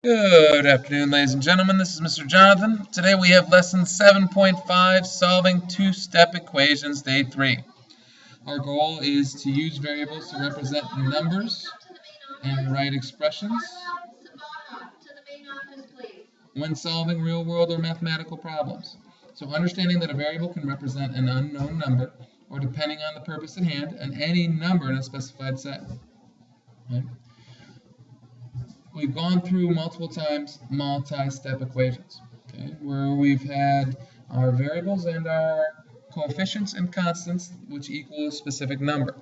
Good afternoon, ladies and gentlemen. This is Mr. Jonathan. Today we have lesson 7.5, Solving Two-Step Equations, Day 3. Our goal is to use variables to represent numbers and write expressions when solving real-world or mathematical problems. So understanding that a variable can represent an unknown number, or depending on the purpose at hand, any number in a specified set. Okay? We've gone through multiple times multi-step equations, okay, where we've had our variables and our coefficients and constants which equal a specific number.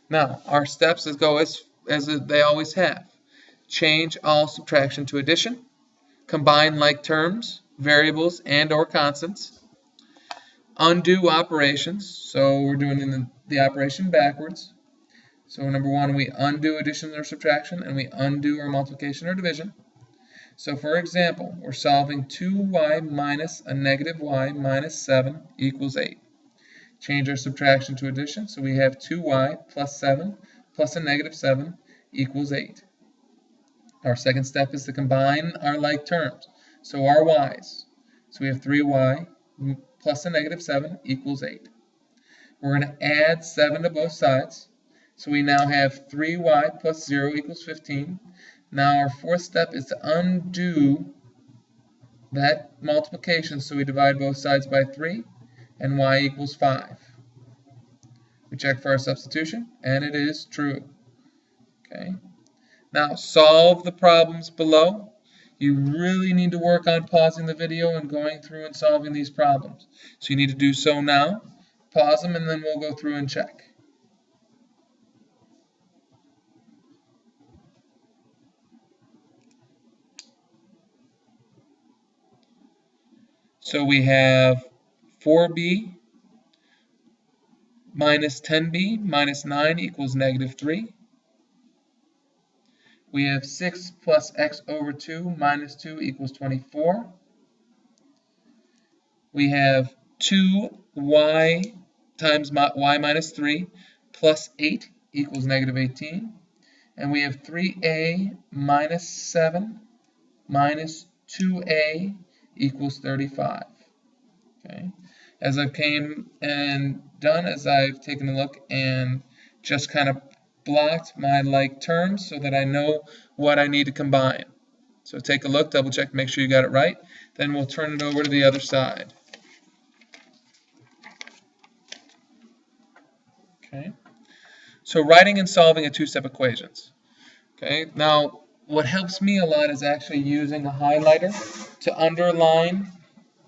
Now, our steps go as they always have. Change all subtraction to addition, combine like terms, variables and or constants, undo operations, so we're doing the operation backwards. So number one, we undo addition or subtraction, and we undo our multiplication or division. So for example, we're solving 2y minus a negative y minus 7 equals 8. Change our subtraction to addition, so we have 2y plus 7 plus a negative 7 equals 8. Our second step is to combine our like terms, so our y's. So we have 3y plus a negative 7 equals 8. We're going to add 7 to both sides. So we now have 3y plus 0 equals 15. Now our fourth step is to undo that multiplication. So we divide both sides by 3, and y equals 5. We check for our substitution, and it is true. Okay. Now solve the problems below. You really need to work on pausing the video and going through and solving these problems. So you need to do so now. Pause them, and then we'll go through and check. So we have 4b minus 10b minus 9 equals negative 3. We have 6 plus x over 2 minus 2 equals 24. We have 2y times y minus 3 plus 8 equals negative 18. And we have 3a minus 7 minus 2a equals 35. Okay. As I've came and done, as I've taken a look and just kind of blocked my like terms so that I know what I need to combine. So take a look, double check, make sure you got it right. Then we'll turn it over to the other side. Okay. So writing and solving a two-step equations. Okay. Now, what helps me a lot is actually using a highlighter to underline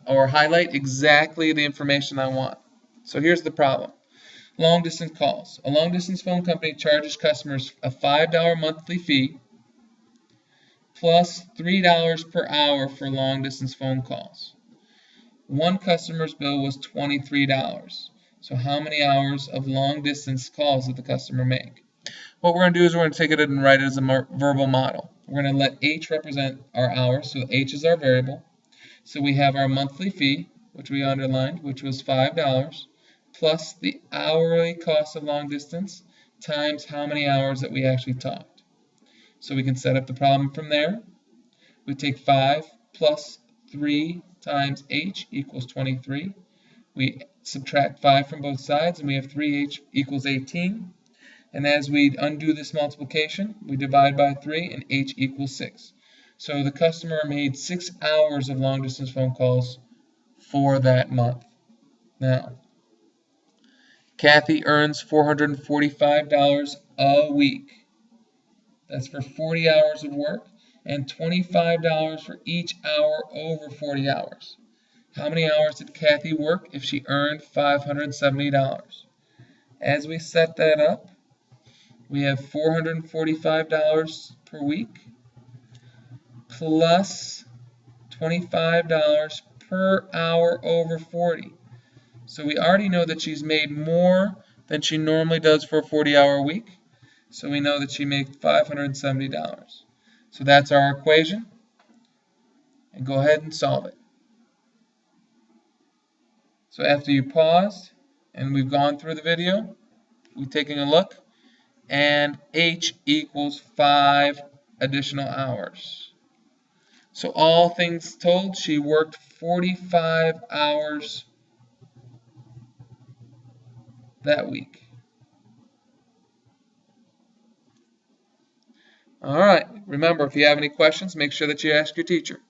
or highlight exactly the information I want. So here's the problem. Long distance calls. A long distance phone company charges customers a $5 monthly fee plus $3 per hour for long distance phone calls. One customer's bill was $23. So how many hours of long distance calls did the customer make? What we're going to do is we're going to take it and write it as a verbal model. We're going to let h represent our hours, so h is our variable. So we have our monthly fee, which we underlined, which was $5, plus the hourly cost of long distance times how many hours that we actually talked. So we can set up the problem from there. We take 5 plus 3 times h equals 23. We subtract 5 from both sides, and we have 3h equals 18. And as we undo this multiplication, we divide by 3, and h equals 6. So the customer made 6 hours of long-distance phone calls for that month. Now, Kathy earns $445 a week. That's for 40 hours of work and $25 for each hour over 40 hours. How many hours did Kathy work if she earned $570? As we set that up, we have $445 per week plus $25 per hour over 40. So we already know that she's made more than she normally does for a 40-hour week. So we know that she made $570. So that's our equation. And go ahead and solve it. So after you paused and we've gone through the video, we're taking a look, and h equals 5 additional hours. So all things told, she worked 45 hours that week. All right, remember, if you have any questions, make sure that you ask your teacher.